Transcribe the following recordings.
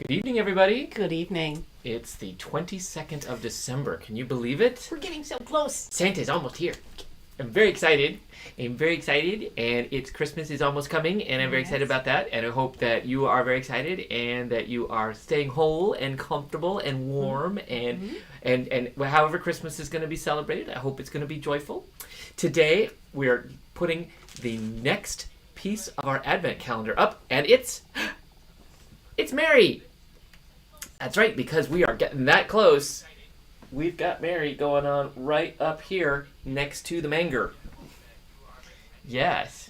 Good evening, everybody. Good evening. It's the 22nd of December. Can you believe it? We're getting so close. Santa's almost here. I'm very excited. And it's Christmas is almost coming, and I'm very excited about that. And I hope that you are very excited and that you are staying whole and comfortable and warm and however Christmas is going to be celebrated. I hope it's going to be joyful. Today, we're putting the next piece of our Advent calendar up, and it's Mary. That's right, because we are getting that close. We've got Mary going on right up here next to the manger. Yes,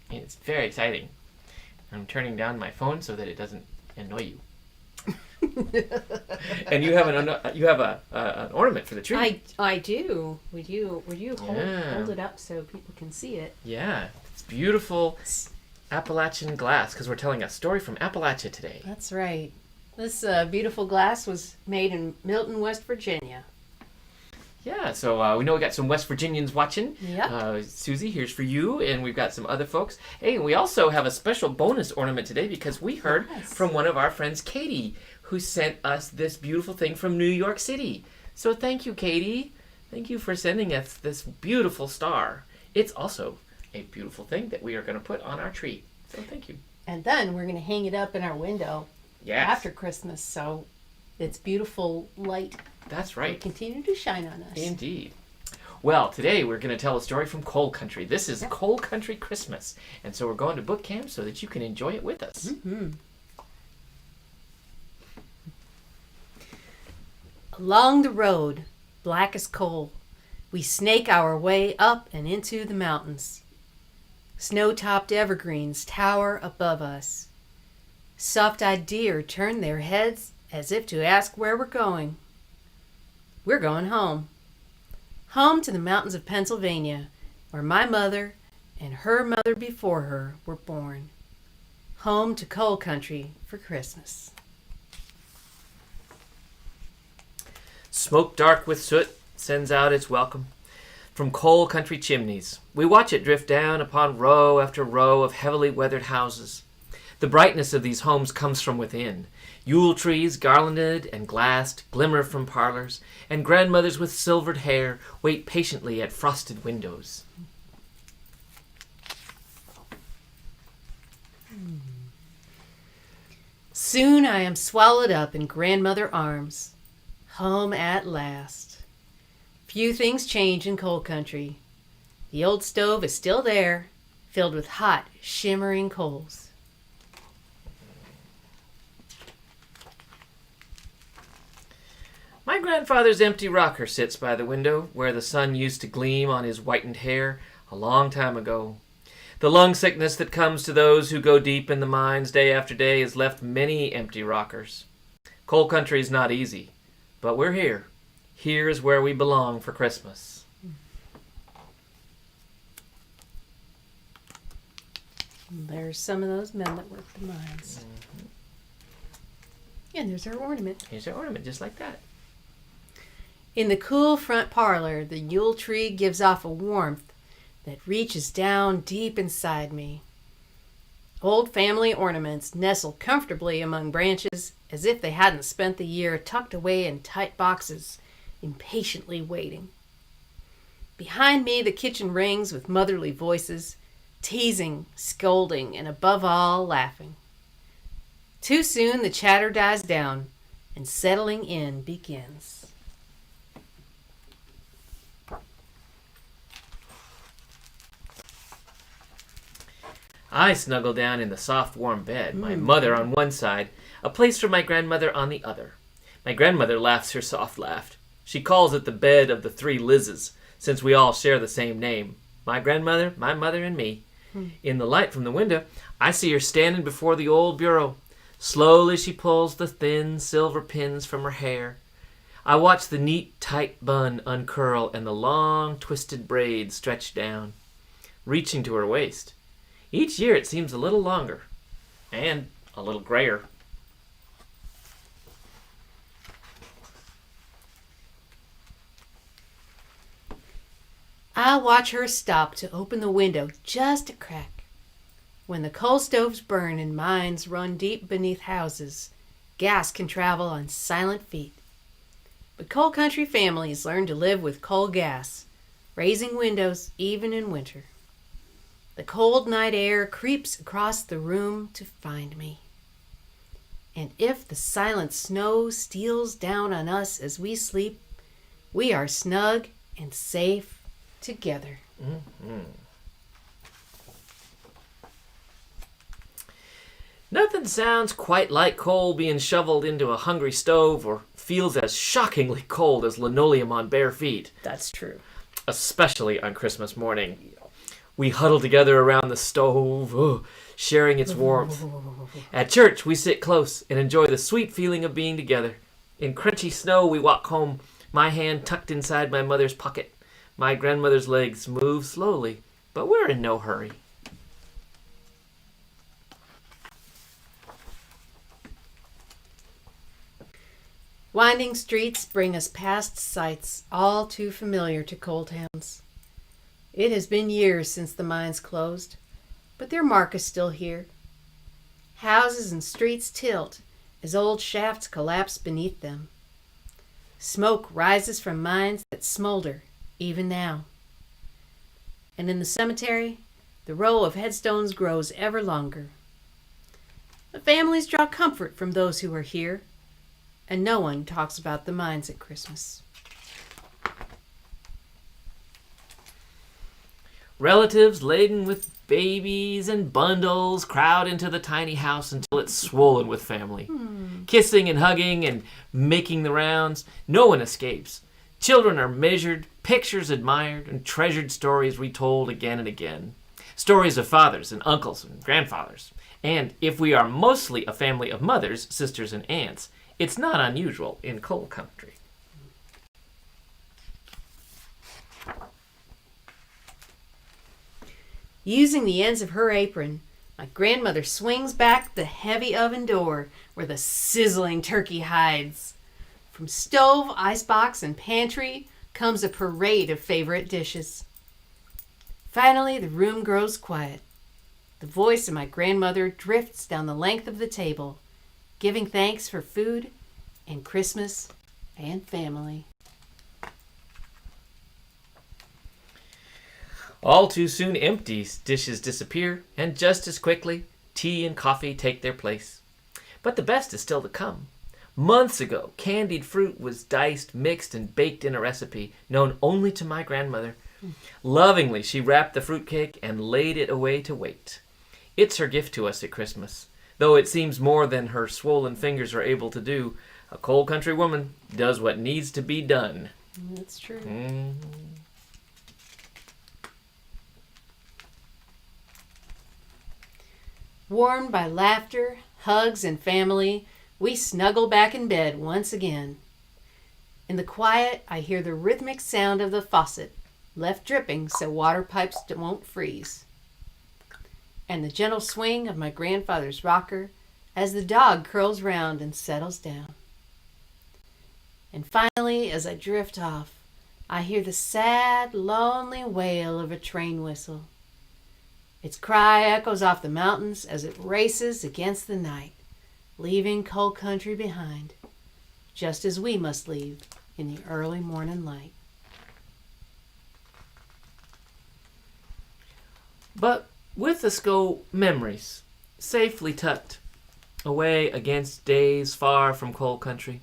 it's very exciting. I'm turning down my phone so that it doesn't annoy you. And you have an ornament for the tree. I do. Would you hold it up so people can see it? Yeah, it's beautiful Appalachian glass because we're telling a story from Appalachia today. That's right. This beautiful glass was made in Milton, West Virginia. Yeah, so we know we got some West Virginians watching. Yep. Susie, here's for you, and we've got some other folks. Hey, we also have a special bonus ornament today because we heard from one of our friends, Katie, who sent us this beautiful thing from New York City. So thank you, Katie. Thank you for sending us this beautiful star. It's also a beautiful thing that we are going to put on our tree. So thank you. And then we're going to hang it up in our window after Christmas, so it's beautiful light. That's right. Will continue to shine on us. Indeed. Well, today we're going to tell a story from Coal Country. This is Coal Country Christmas, and so we're going to book camp so that you can enjoy it with us. Mm-hmm. Along the road, black as coal, we snake our way up and into the mountains. Snow-topped evergreens tower above us. Soft-eyed deer turn their heads as if to ask where we're going. We're going home. Home to the mountains of Pennsylvania, where my mother and her mother before her were born. Home to coal country for Christmas. Smoke dark with soot sends out its welcome from coal country chimneys. We watch it drift down upon row after row of heavily weathered houses. The brightness of these homes comes from within. Yule trees, garlanded and glassed, glimmer from parlors, and grandmothers with silvered hair wait patiently at frosted windows. Soon I am swallowed up in grandmother arms. Home at last. Few things change in coal country. The old stove is still there, filled with hot, shimmering coals. My grandfather's empty rocker sits by the window where the sun used to gleam on his whitened hair a long time ago. The lung sickness that comes to those who go deep in the mines day after day has left many empty rockers. Coal country is not easy, but we're here. Here is where we belong for Christmas. There's some of those men that work the mines. Mm-hmm. And there's our ornament. Here's our ornament, just like that. In the cool front parlor, the Yule tree gives off a warmth that reaches down deep inside me. Old family ornaments nestle comfortably among branches as if they hadn't spent the year tucked away in tight boxes, impatiently waiting. Behind me, the kitchen rings with motherly voices, teasing, scolding, and above all, laughing. Too soon the chatter dies down, and settling in begins. I snuggle down in the soft, warm bed, my mother on one side, a place for my grandmother on the other. My grandmother laughs her soft laugh. She calls it the bed of the three Liz's, since we all share the same name. My grandmother, my mother, and me. In the light from the window, I see her standing before the old bureau. Slowly she pulls the thin silver pins from her hair. I watch the neat, tight bun uncurl and the long, twisted braid stretch down, reaching to her waist. Each year it seems a little longer and a little grayer. I watch her stop to open the window just a crack. When the coal stoves burn and mines run deep beneath houses, gas can travel on silent feet. But coal country families learn to live with coal gas, raising windows even in winter. The cold night air creeps across the room to find me. And if the silent snow steals down on us as we sleep, we are snug and safe together. Mm-hmm. Nothing sounds quite like coal being shoveled into a hungry stove or feels as shockingly cold as linoleum on bare feet. That's true. Especially on Christmas morning. We huddle together around the stove, sharing its warmth. At church, we sit close and enjoy the sweet feeling of being together. In crunchy snow, we walk home, my hand tucked inside my mother's pocket. My grandmother's legs move slowly, but we're in no hurry. Winding streets bring us past sights all too familiar to coal towns. It has been years since the mines closed, but their mark is still here. Houses and streets tilt as old shafts collapse beneath them. Smoke rises from mines that smolder even now. And in the cemetery, the row of headstones grows ever longer. The families draw comfort from those who are here, and no one talks about the mines at Christmas. Relatives laden with babies and bundles crowd into the tiny house until it's swollen with family. Kissing and hugging and making the rounds. No one escapes. Children are measured, pictures admired, and treasured stories retold again and again. Stories of fathers and uncles and grandfathers. And if we are mostly a family of mothers, sisters, and aunts, it's not unusual in coal country. Using the ends of her apron, my grandmother swings back the heavy oven door where the sizzling turkey hides. From stove, icebox, and pantry comes a parade of favorite dishes. Finally, the room grows quiet. The voice of my grandmother drifts down the length of the table, giving thanks for food and Christmas and family. All too soon empty dishes disappear, and just as quickly, tea and coffee take their place. But the best is still to come. Months ago, candied fruit was diced, mixed, and baked in a recipe known only to my grandmother. Lovingly, she wrapped the fruitcake and laid it away to wait. It's her gift to us at Christmas. Though it seems more than her swollen fingers are able to do, a coal country woman does what needs to be done. That's true. Warmed by laughter, hugs, and family, we snuggle back in bed once again. In the quiet, I hear the rhythmic sound of the faucet, left dripping so water pipes won't freeze, and the gentle swing of my grandfather's rocker as the dog curls round and settles down. And finally, as I drift off, I hear the sad, lonely wail of a train whistle. Its cry echoes off the mountains as it races against the night, leaving coal country behind, just as we must leave in the early morning light. But with us go memories, safely tucked away against days far from coal country.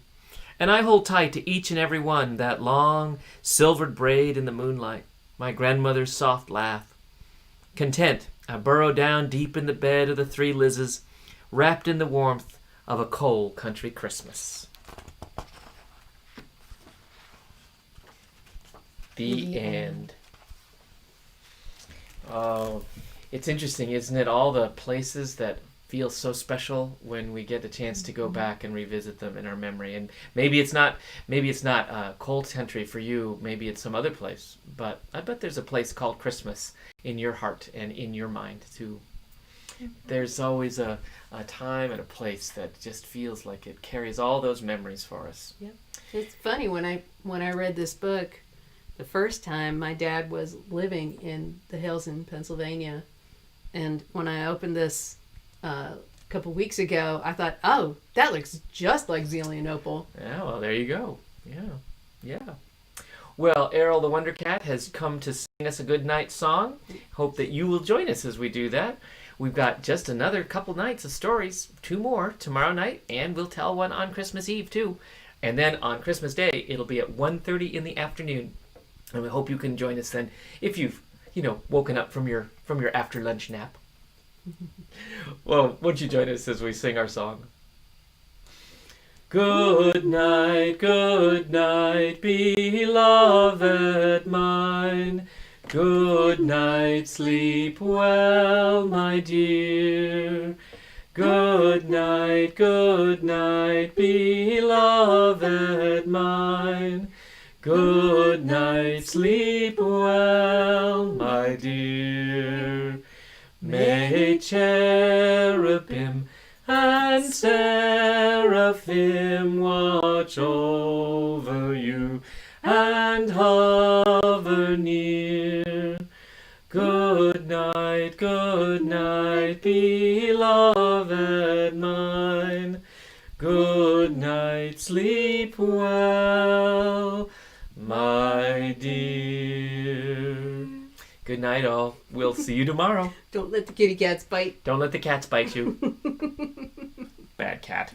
And I hold tight to each and every one, that long, silvered braid in the moonlight, my grandmother's soft laugh. Content, I burrow down deep in the bed of the three Lizzes, wrapped in the warmth of a coal country Christmas. The end. Oh, it's interesting, isn't it? All the places that feel so special when we get a chance to go back and revisit them in our memory. And maybe it's not coal country for you. Maybe it's some other place. But I bet there's a place called Christmas in your heart and in your mind too. There's always a time and a place that just feels like it carries all those memories for us. Yep. It's funny, when I read this book the first time, my dad was living in the hills in Pennsylvania, and when I opened this a couple weeks ago, I thought, oh, that looks just like Zelian Opal. Yeah, well, there you go. Yeah. Well, Errol the Wonder Cat has come to sing us a good night song. Hope that you will join us as we do that. We've got just another couple nights of stories, 2 more tomorrow night, and we'll tell one on Christmas Eve too. And then on Christmas Day, it'll be at 1:30 in the afternoon. And we hope you can join us then if you've, woken up from your after lunch nap. Well, won't you join us as we sing our song? Good night, beloved mine. Good night, sleep well, my dear. Good night, beloved mine. Good night, sleep well, my dear. May cherubim and seraphim watch over you and hover near. Good night, beloved mine. Good night, sleep well, my dear. Good night, all. We'll see you tomorrow. Don't let the kitty cats bite. Don't let the cats bite you. Bad cat.